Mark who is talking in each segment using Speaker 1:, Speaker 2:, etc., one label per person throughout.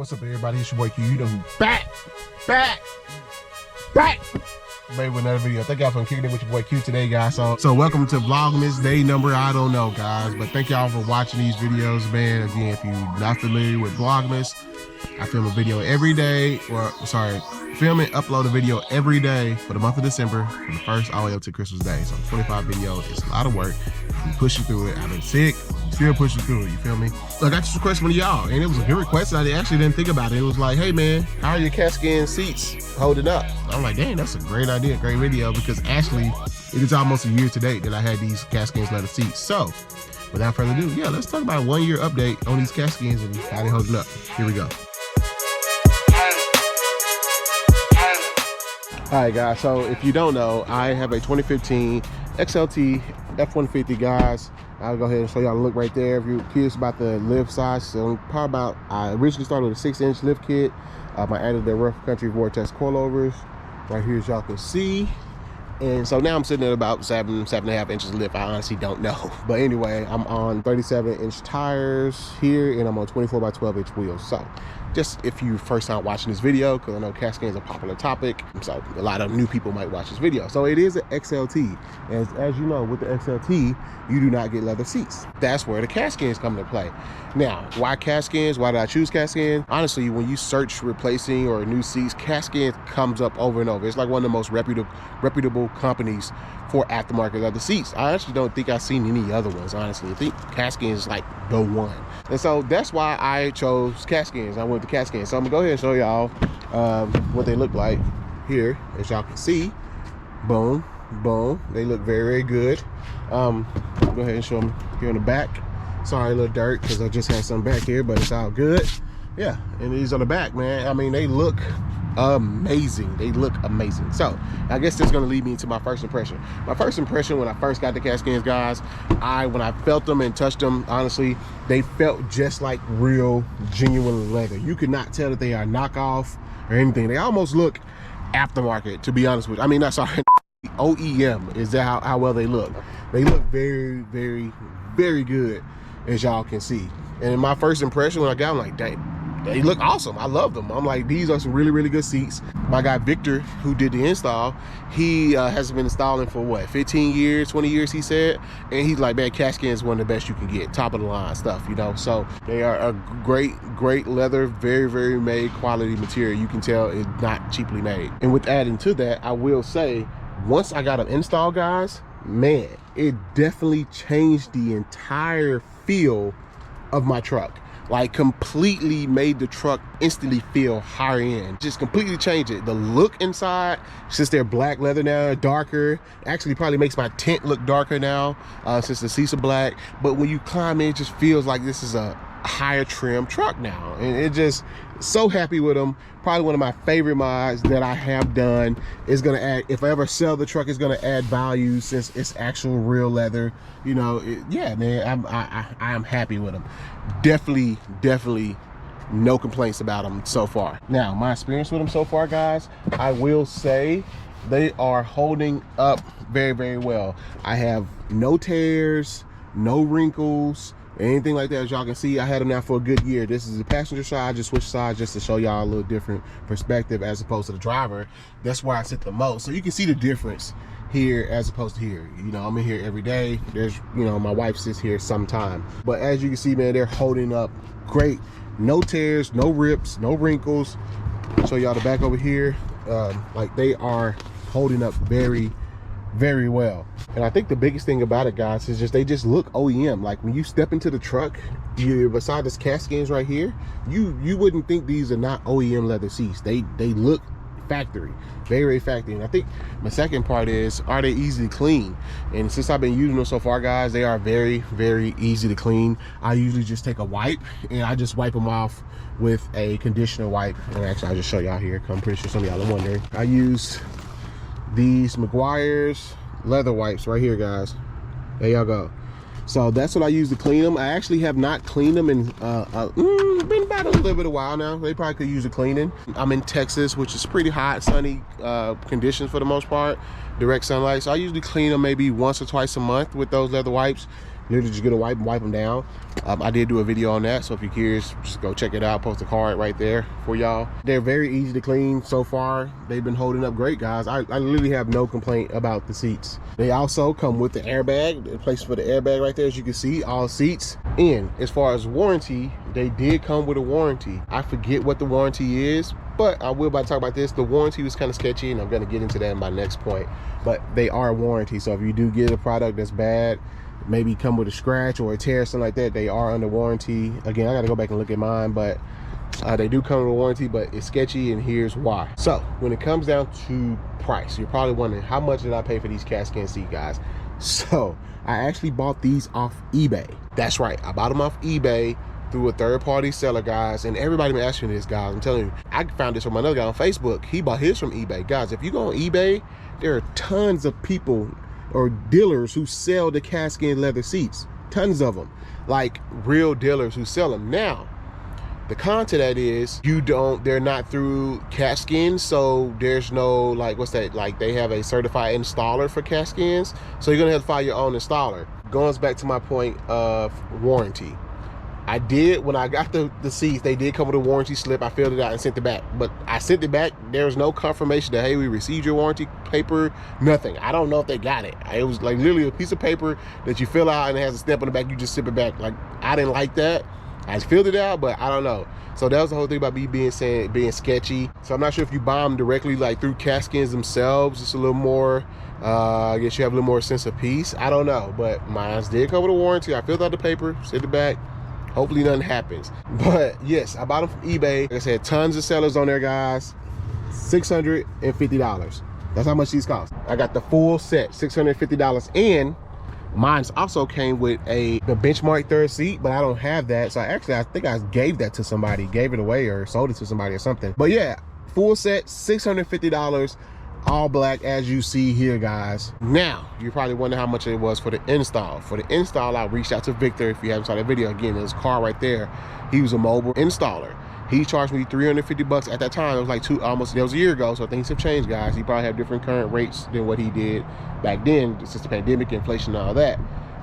Speaker 1: What's up, everybody? It's your boy Q. You know who back, baby, with another video. Thank y'all for kicking it with your boy Q today, guys. So welcome to Vlogmas day number, I don't know, guys, but thank y'all for watching these videos, man. Again, if you're not familiar with Vlogmas, I film a video every day, film and upload a video every day for the month of December, from the 1st all the way up to Christmas Day. So 25 videos, it's a lot of work. I'm pushing through it. I've been sick, still pushing through it, you feel me? Look, I just requested one of y'all, and it was a good request. I actually didn't think about it. It was like, hey man, how are your Katskinz seats holding up? I'm like, dang, that's a great idea, great video, because actually, it is almost a year to date that I had these Katskinz leather seats. So, without further ado, yeah, let's talk about a 1 year update on these Katskinz and how they holding up. Here we go. Alright guys, so if you don't know, I have a 2015 XLT F-150, guys. I'll go ahead and show y'all the look right there. If you're curious about the lift size, so I originally started with a 6-inch lift kit. I added the Rough Country Vortex coilovers right here, as y'all can see. And so now I'm sitting at about 7.5 inches lift. I honestly don't know. But anyway, I'm on 37-inch tires here, and I'm on 24 by 12-inch wheels. So just if you first time watching this video, because I know Katskinz is a popular topic, so a lot of new people might watch this video. So it is an XLT. As you know, with the XLT, you do not get leather seats. That's where the Katskinz come into play. Now, why Katskinz? Why did I choose Katskinz? Honestly, when you search replacing or new seats, Katskinz comes up over and over. It's like one of the most reputable companies for aftermarket leather seats. I actually don't think I've seen any other ones, honestly. I think Katskinz is like the one. And so that's why I chose Katskinz. I went with the Katskinz. So I'm gonna go ahead and show y'all what they look like here. As y'all can see, boom, boom. They look very, very good. Go ahead and show them here in the back. Sorry, a little dirt, because I just had some back here, but it's all good. Yeah, and these on the back, man. I mean, they look amazing. They look amazing. So I guess that's gonna lead me into my first impression. My first impression when I first got the Katskinz, guys, when I felt them and touched them, honestly, they felt just like real, genuine leather. You could not tell that they are knockoff or anything. They almost look aftermarket, to be honest with you. I mean, not sorry, OEM is that how well they look. They look very, very, very good, as y'all can see. And in my first impression when I got them, like, dang, they look awesome. I love them. I'm like, these are some really, really good seats. My guy Victor, who did the install, he has been installing for what, 15 years, 20 years, he said. And he's like, man, Katskinz is one of the best you can get, top of the line stuff, you know. So they are a great leather, very, very made quality material. You can tell it's not cheaply made. And with adding to that, I will say, once I got them installed, guys, man, it definitely changed the entire feel of my truck. Like, completely made the truck instantly feel higher end. Just completely changed it. The look inside, since they're black leather now, darker, actually probably makes my tent look darker now, since the seats are black. But when you climb in, it just feels like this is a higher trim truck now. And it just, so happy with them. Probably one of my favorite mods that I have done. Is gonna add, if I ever sell the truck, it's gonna add value since it's actual real leather. You know, yeah, man, I am happy with them. Definitely no complaints about them so far. Now, my experience with them so far, guys, I will say they are holding up very, very well. I have no tears, no wrinkles, anything like that. As y'all can see, I had them now for a good year. This is the passenger side. I just switched sides just to show y'all a little different perspective as opposed to the driver. That's where I sit the most. So you can see the difference here as opposed to here. You know, I'm in here every day. There's, you know, my wife sits here sometime. But as you can see, man, they're holding up great. No tears, no rips, no wrinkles. Show y'all the back over here. Like, they are holding up very, very well. And I think the biggest thing about it, guys, is just they just look OEM. Like, when you step into the truck, beside this Katskinz right here, you wouldn't think these are not OEM leather seats. They look factory, very, very factory. And I think my second part is, are they easy to clean? And since I've been using them so far, guys, they are very, very easy to clean. I usually just take a wipe and I just wipe them off with a conditioner wipe. And actually, I'll just show y'all here, I'm pretty sure some of y'all are wondering. I use these Meguiar's leather wipes right here, guys. There y'all go. So that's what I use to clean them. I actually have not cleaned them in been about a little bit of while now. They probably could use a cleaning. I'm in Texas, which is pretty hot, sunny conditions for the most part, direct sunlight. So I usually clean them maybe once or twice a month with those leather wipes. Literally just gonna wipe them down. I did do a video on that, so if you're curious, just go check it out. Post a card right there for y'all. They're very easy to clean so far. They've been holding up great, guys. I literally have no complaint about the seats. They also come with the airbag, the place for the airbag right there, as you can see, all seats. And as far as warranty, they did come with a warranty. I forget what the warranty is, but I will about to talk about this. The warranty was kind of sketchy, and I'm gonna get into that in my next point. But they are warranty, so if you do get a product that's bad, maybe come with a scratch or a tear or something like that, they are under warranty. Again, I gotta go back and look at mine, but they do come with a warranty, but it's sketchy, and here's why. So when it comes down to price, you're probably wondering, how much did I pay for these Katskinz seats, guys? So I actually bought these off eBay. That's right, I bought them off eBay through a third-party seller, guys. And everybody been asking this, guys. I'm telling you, I found this from another guy on Facebook. He bought his from eBay. Guys, if you go on eBay, there are tons of people or dealers who sell the Katskinz leather seats. Tons of them, like real dealers who sell them. Now, the con to that is they're not through Katskinz, so there's no, like, what's that, like, they have a certified installer for Katskinz, so you're gonna have to find your own installer. Going back to my point of warranty, I did, when I got the seats, they did come with a warranty slip. I filled it out and sent it back. But I sent it back, there was no confirmation that, hey, we received your warranty paper, nothing. I don't know if they got it. It was like literally a piece of paper that you fill out and it has a stamp on the back, you just sip it back. Like, I didn't like that. I just filled it out, but I don't know. So that was the whole thing about me being sketchy. So I'm not sure if you buy them directly, like through Katskinz themselves, it's a little more, I guess you have a little more sense of peace. I don't know, but mine did come with a warranty. I filled out the paper, sent it back. Hopefully nothing happens. But yes, I bought them from eBay. Like I said, tons of sellers on there, guys. $650. That's how much these cost. I got the full set, $650. And mine's also came with the benchmark third seat, but I don't have that. So I think I gave that to somebody, gave it away or sold it to somebody or something. But yeah, full set, $650. All black, as you see here, guys. Now you're probably wondering how much it was for the install. For the install, I reached out to Victor. If you haven't saw that video, again, there's a car right there. He was a mobile installer. He charged me $350 at that time. It was like that was a year ago, so things have changed, guys. He probably have different current rates than what he did back then, since the pandemic, inflation, and all that.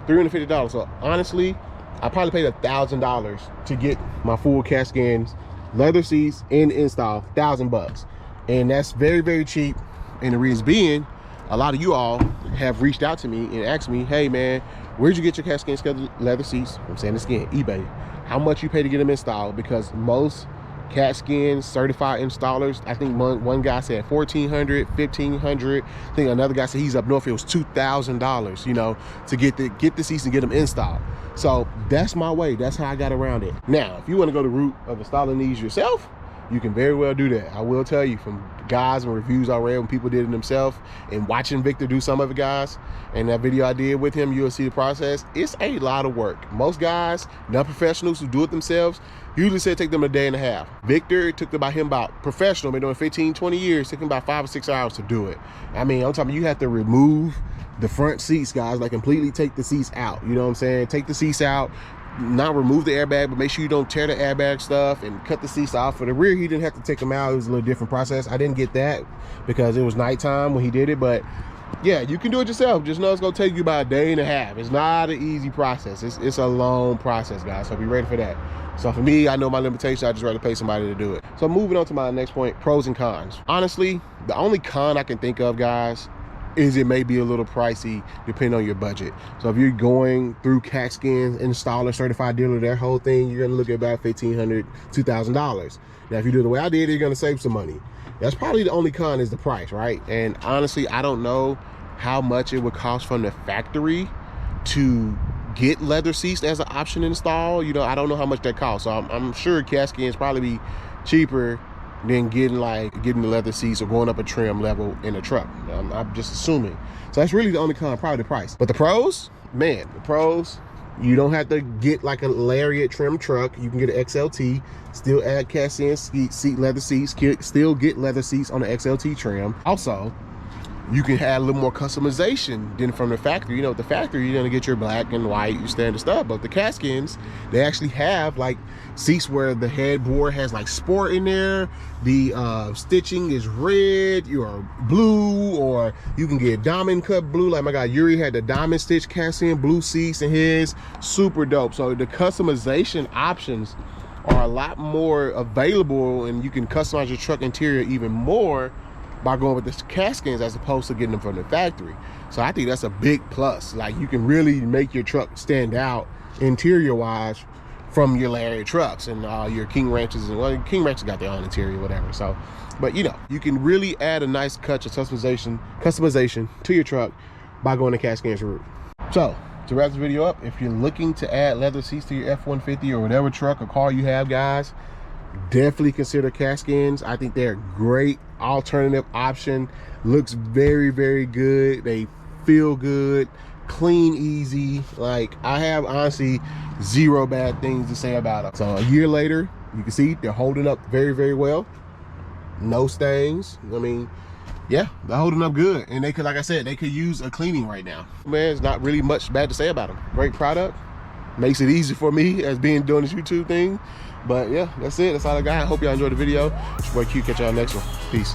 Speaker 1: $350. So honestly, I probably paid $1,000 to get my full Katskinz leather seats and install. $1,000, and that's very, very cheap. And the reason being, a lot of you all have reached out to me and asked me, hey man, where'd you get your Katskinz leather seats? I'm saying this again, eBay. How much you pay to get them installed? Because most Katskinz certified installers, I think one guy said $1,400, $1,500. I think another guy said he's up north, it was $2,000, you know, to get the seats and get them installed. So that's my way. That's how I got around it. Now, if you want to go the route of installing these yourself, you can very well do that. I will tell you, from guys and reviews I read when people did it themselves, and watching Victor do some of it, guys, and that video I did with him, you'll see the process. It's a lot of work. Most guys, non-professionals who do it themselves, usually say it take them a day and a half. Victor, it took about professional, been doing 15, 20 years, took him about 5 or 6 hours to do it. I mean, I'm talking, you have to remove the front seats, guys, like completely take the seats out. You know what I'm saying? Take the seats out, not remove the airbag, but make sure you don't tear the airbag stuff, and cut the seats off. For the rear, he didn't have to take them out. It was a little different process. I didn't get that because it was nighttime when he did it, but yeah, you can do it yourself. Just know it's gonna take you about a day and a half. It's not an easy process. It's a long process, guys, so be ready for that. So for me, I know my limitations. I just rather pay somebody to do it. So moving on to my next point, pros and cons. Honestly, the only con I can think of, guys, is it may be a little pricey depending on your budget. So if you're going through Katskinz installer, certified dealer, their whole thing, you're gonna look at about $1,500, $2,000. Now, if you do it the way I did, you're gonna save some money. That's probably the only con, is the price, right? And honestly, I don't know how much it would cost from the factory to get leather seats as an option install. You know, I don't know how much that costs. So I'm sure Katskinz probably be cheaper than getting the leather seats or going up a trim level in a truck. I'm just assuming. So that's really the only con, probably the price. But the pros, man, you don't have to get like a Lariat trim truck. You can get an XLT, still add Katskinz seat leather seats, still get leather seats on the XLT trim. Also, you can add a little more customization than from the factory. You know, at the factory, you're gonna get your black and white, your standard stuff. But the Katskinz, they actually have like seats where the headboard has like sport in there. The stitching is red or blue, or you can get diamond cut blue. Like my guy Yuri had the diamond stitch Katskinz blue seats in his. Super dope. So the customization options are a lot more available, and you can customize your truck interior even more by going with the Katskinz as opposed to getting them from the factory. So I think that's a big plus. Like, you can really make your truck stand out interior wise from your Lariat trucks and your King Ranches. And well, King Ranches got their own interior, whatever. So, but you know, you can really add a nice touch of customization to your truck by going the Katskinz route. So to wrap this video up, if you're looking to add leather seats to your F-150 or whatever truck or car you have, guys, definitely consider Katskinz. I think they're a great alternative option. Looks very, very good. They feel good, clean, easy. Like, I have honestly zero bad things to say about them. So a year later, you can see they're holding up very, very well. No stains. I mean, yeah, they're holding up good. And they could, like I said, they could use a cleaning right now. Man, it's not really much bad to say about them. Great product. Makes it easy for me as being doing this YouTube thing. But yeah, that's it. That's all I got. I hope y'all enjoyed the video. It's your boy Q. Catch y'all next one. Peace.